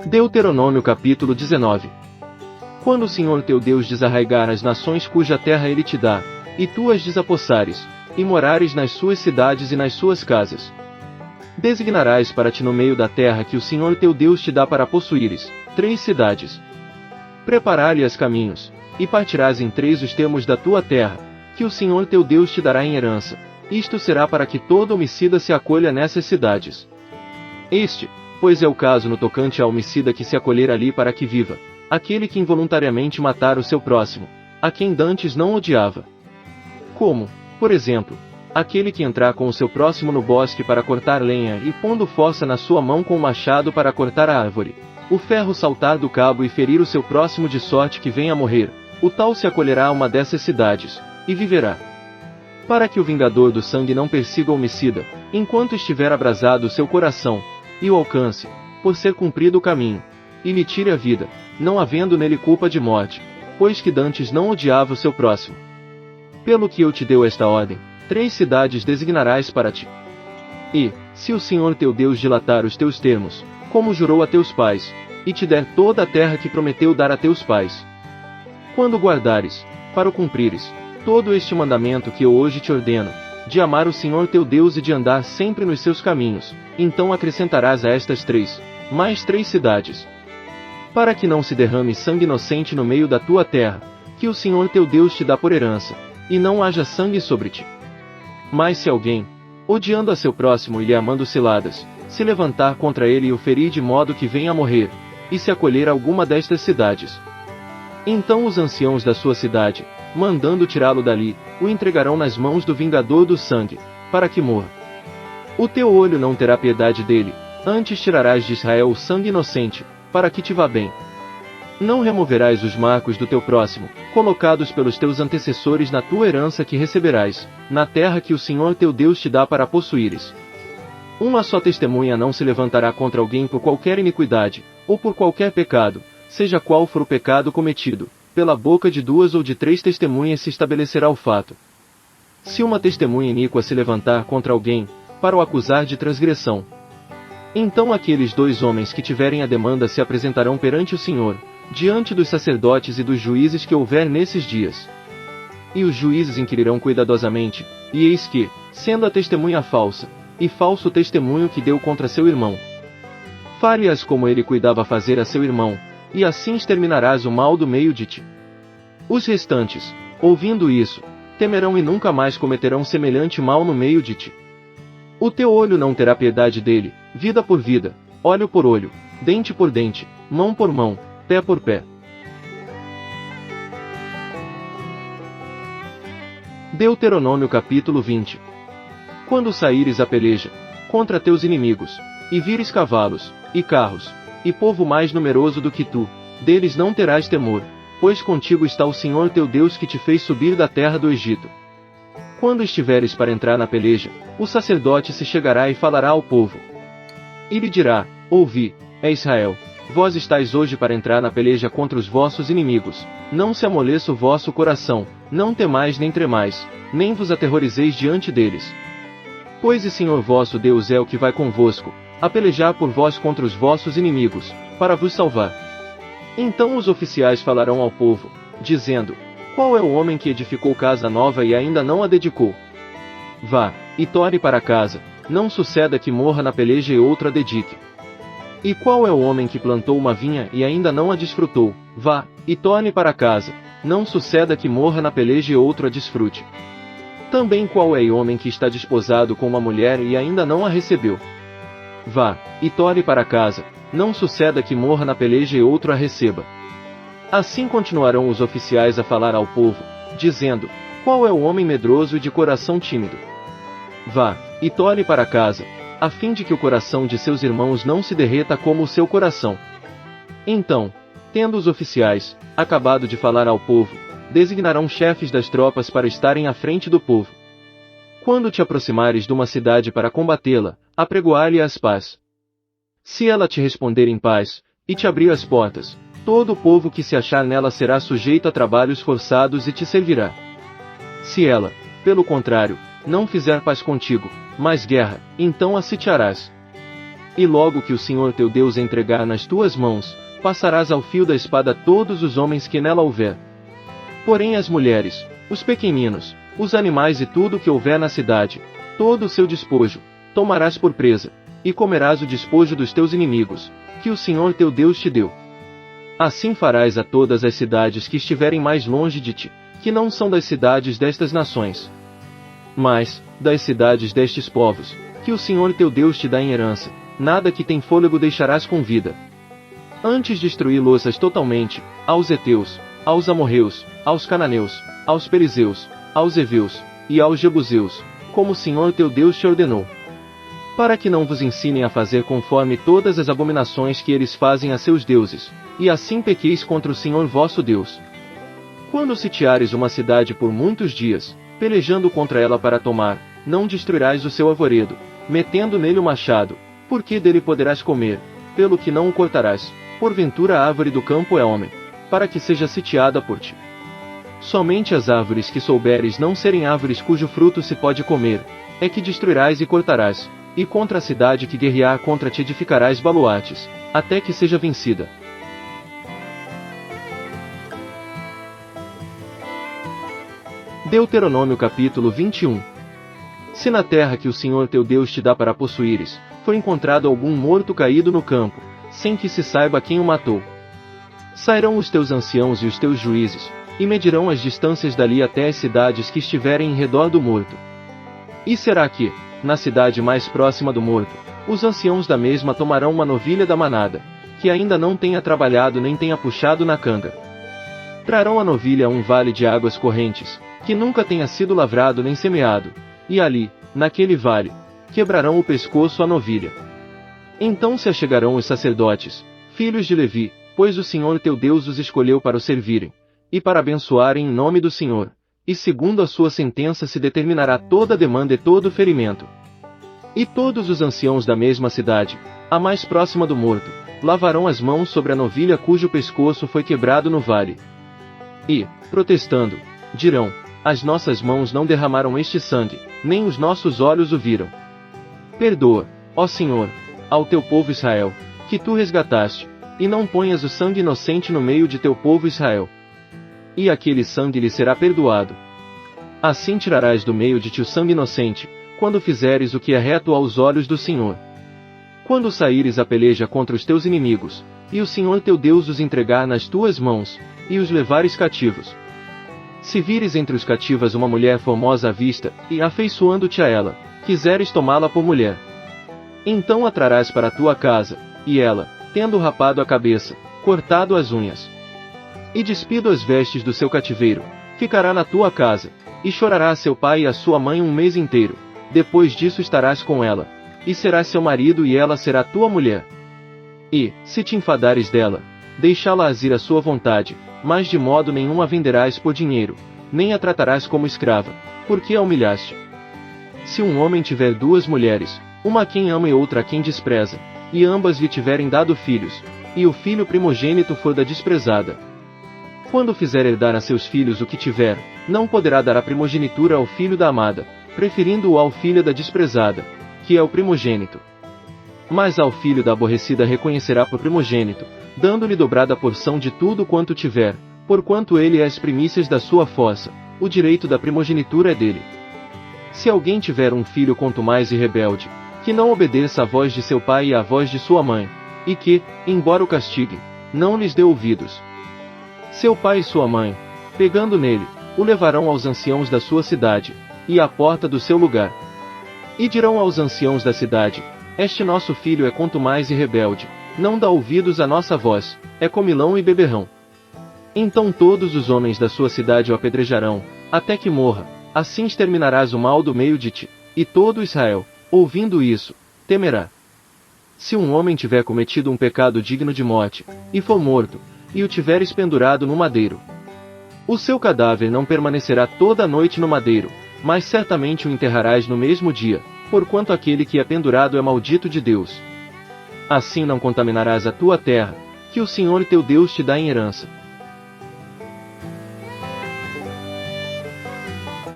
Deuteronômio capítulo 19. Quando o Senhor teu Deus desarraigar as nações cuja terra ele te dá, e tu as desapossares, e morares nas suas cidades e nas suas casas, designarás para ti no meio da terra que o Senhor teu Deus te dá para possuíres, 3 cidades. Preparar-lhe-as caminhos, e partirás em 3 os termos da tua terra, que o Senhor teu Deus te dará em herança. Isto será para que todo homicida se acolha nessas cidades. Este, pois é o caso no tocante ao homicida que se acolher ali para que viva, aquele que involuntariamente matar o seu próximo, a quem dantes não odiava. Como, por exemplo, aquele que entrar com o seu próximo no bosque para cortar lenha e pondo força na sua mão com o machado para cortar a árvore, o ferro saltar do cabo e ferir o seu próximo de sorte que venha a morrer, o tal se acolherá a uma dessas cidades, e viverá. Para que o vingador do sangue não persiga o homicida, enquanto estiver abrasado o seu coração, e o alcance, por ser cumprido o caminho, e lhe tire a vida, não havendo nele culpa de morte, pois que dantes não odiava o seu próximo. Pelo que eu te deu esta ordem, 3 cidades designarás para ti. E, se o Senhor teu Deus dilatar os teus termos, como jurou a teus pais, e te der toda a terra que prometeu dar a teus pais, quando guardares, para o cumprires, todo este mandamento que eu hoje te ordeno, de amar o Senhor teu Deus e de andar sempre nos seus caminhos, então acrescentarás a estas 3, mais 3 cidades. Para que não se derrame sangue inocente no meio da tua terra, que o Senhor teu Deus te dá por herança, e não haja sangue sobre ti. Mas se alguém, odiando a seu próximo e lhe amando ciladas, se levantar contra ele e o ferir de modo que venha a morrer, e se acolher a alguma destas cidades, então os anciãos da sua cidade, mandando tirá-lo dali, o entregarão nas mãos do vingador do sangue, para que morra. O teu olho não terá piedade dele, antes tirarás de Israel o sangue inocente, para que te vá bem. Não removerás os marcos do teu próximo, colocados pelos teus antecessores na tua herança que receberás, na terra que o Senhor teu Deus te dá para possuíres. Uma só testemunha não se levantará contra alguém por qualquer iniquidade, ou por qualquer pecado, seja qual for o pecado cometido. Pela boca de 2 ou de 3 testemunhas se estabelecerá o fato. Se uma testemunha iníqua se levantar contra alguém, para o acusar de transgressão, então aqueles 2 homens que tiverem a demanda se apresentarão perante o Senhor, diante dos sacerdotes e dos juízes que houver nesses dias. E os juízes inquirirão cuidadosamente, e eis que, sendo a testemunha falsa, e falso o testemunho que deu contra seu irmão, fare-as como ele cuidava fazer a seu irmão, e assim exterminarás o mal do meio de ti. Os restantes, ouvindo isso, temerão e nunca mais cometerão semelhante mal no meio de ti. O teu olho não terá piedade dele, vida por vida, olho por olho, dente por dente, mão por mão, pé por pé. Deuteronômio capítulo 20. Quando saíres a peleja, contra teus inimigos, e vires cavalos, e carros, e povo mais numeroso do que tu, deles não terás temor, pois contigo está o Senhor teu Deus que te fez subir da terra do Egito. Quando estiveres para entrar na peleja, o sacerdote se chegará e falará ao povo. E lhe dirá: Ouvi, é Israel, vós estáis hoje para entrar na peleja contra os vossos inimigos, não se amoleça o vosso coração, não temais nem tremais, nem vos aterrorizeis diante deles. Pois o Senhor vosso Deus é o que vai convosco, a pelejar por vós contra os vossos inimigos, para vos salvar. Então os oficiais falarão ao povo, dizendo: Qual é o homem que edificou casa nova e ainda não a dedicou? Vá, e torne para casa, não suceda que morra na peleja e outro a dedique. E qual é o homem que plantou uma vinha e ainda não a desfrutou? Vá, e torne para casa, não suceda que morra na peleja e outro a desfrute. Também qual é o homem que está desposado com uma mulher e ainda não a recebeu? Vá, e torne para casa, não suceda que morra na peleja e outro a receba. Assim continuarão os oficiais a falar ao povo, dizendo: Qual é o homem medroso e de coração tímido? Vá, e torne para casa, a fim de que o coração de seus irmãos não se derreta como o seu coração. Então, tendo os oficiais acabado de falar ao povo, designarão chefes das tropas para estarem à frente do povo. Quando te aproximares de uma cidade para combatê-la, apregoar-lhe-as paz. Se ela te responder em paz, e te abrir as portas, todo o povo que se achar nela será sujeito a trabalhos forçados e te servirá. Se ela, pelo contrário, não fizer paz contigo, mas guerra, então a sitiarás. E logo que o Senhor teu Deus entregar nas tuas mãos, passarás ao fio da espada todos os homens que nela houver. Porém as mulheres, os pequeninos, os animais e tudo que houver na cidade, todo o seu despojo, tomarás por presa, e comerás o despojo dos teus inimigos, que o Senhor teu Deus te deu. Assim farás a todas as cidades que estiverem mais longe de ti, que não são das cidades destas nações, mas das cidades destes povos, que o Senhor teu Deus te dá em herança, nada que tem fôlego deixarás com vida. Antes destruí-los totalmente, aos heteus, aos amorreus, aos cananeus, aos perizeus, aos heveus, e aos jebuseus, como o Senhor teu Deus te ordenou. Para que não vos ensinem a fazer conforme todas as abominações que eles fazem a seus deuses, e assim pequeis contra o Senhor vosso Deus. Quando sitiares uma cidade por muitos dias, pelejando contra ela para tomar, não destruirás o seu arvoredo, metendo nele o machado, porque dele poderás comer, pelo que não o cortarás, porventura a árvore do campo é homem, para que seja sitiada por ti. Somente as árvores que souberes não serem árvores cujo fruto se pode comer, é que destruirás e cortarás, e contra a cidade que guerrear contra ti edificarás baluartes, até que seja vencida. Deuteronômio capítulo 21. Se na terra que o Senhor teu Deus te dá para possuíres, for encontrado algum morto caído no campo, sem que se saiba quem o matou, sairão os teus anciãos e os teus juízes, e medirão as distâncias dali até as cidades que estiverem em redor do morto. E será que, na cidade mais próxima do morto, os anciãos da mesma tomarão uma novilha da manada, que ainda não tenha trabalhado nem tenha puxado na canga. Trarão a novilha a um vale de águas correntes, que nunca tenha sido lavrado nem semeado, e ali, naquele vale, quebrarão o pescoço à novilha. Então se achegarão os sacerdotes, filhos de Levi, pois o Senhor teu Deus os escolheu para o servirem, e para abençoarem em nome do Senhor, e segundo a sua sentença se determinará toda a demanda e todo o ferimento. E todos os anciãos da mesma cidade, a mais próxima do morto, lavarão as mãos sobre a novilha cujo pescoço foi quebrado no vale. E, protestando, dirão: as nossas mãos não derramaram este sangue, nem os nossos olhos o viram. Perdoa, ó Senhor, ao teu povo Israel, que tu resgataste, e não ponhas o sangue inocente no meio de teu povo Israel. E aquele sangue lhe será perdoado. Assim tirarás do meio de ti o sangue inocente, quando fizeres o que é reto aos olhos do Senhor. Quando saíres a peleja contra os teus inimigos, e o Senhor teu Deus os entregar nas tuas mãos, e os levares cativos. Se vires entre os cativas uma mulher formosa à vista, e afeiçoando-te a ela, quiseres tomá-la por mulher, então a trarás para a tua casa, e ela, tendo rapado a cabeça, cortado as unhas, e despido as vestes do seu cativeiro, ficará na tua casa, e chorará a seu pai e a sua mãe um mês inteiro. Depois disso estarás com ela, e serás seu marido e ela será tua mulher. E, se te enfadares dela, deixá-la-ás ir à sua vontade, mas de modo nenhum a venderás por dinheiro, nem a tratarás como escrava, porque a humilhaste. Se um homem tiver duas mulheres, uma a quem ama e outra a quem despreza, e ambas lhe tiverem dado filhos, e o filho primogênito for da desprezada, quando fizer herdar a seus filhos o que tiver, não poderá dar a primogenitura ao filho da amada, preferindo-o ao filho da desprezada, que é o primogênito. Mas ao filho da aborrecida reconhecerá por primogênito, dando-lhe dobrada porção de tudo quanto tiver, porquanto ele é as primícias da sua força, o direito da primogenitura é dele. Se alguém tiver um filho contumaz e rebelde, que não obedeça à voz de seu pai e à voz de sua mãe, e que, embora o castigue, não lhes dê ouvidos, seu pai e sua mãe, pegando nele, o levarão aos anciãos da sua cidade, e à porta do seu lugar. E dirão aos anciãos da cidade: este nosso filho é contumaz e rebelde, não dá ouvidos à nossa voz, é comilão e beberrão. Então todos os homens da sua cidade o apedrejarão, até que morra, assim exterminarás o mal do meio de ti, e todo Israel, ouvindo isso, temerá. Se um homem tiver cometido um pecado digno de morte, e for morto, e o tiveres pendurado no madeiro, o seu cadáver não permanecerá toda a noite no madeiro, mas certamente o enterrarás no mesmo dia, porquanto aquele que é pendurado é maldito de Deus. Assim não contaminarás a tua terra, que o Senhor teu Deus te dá em herança,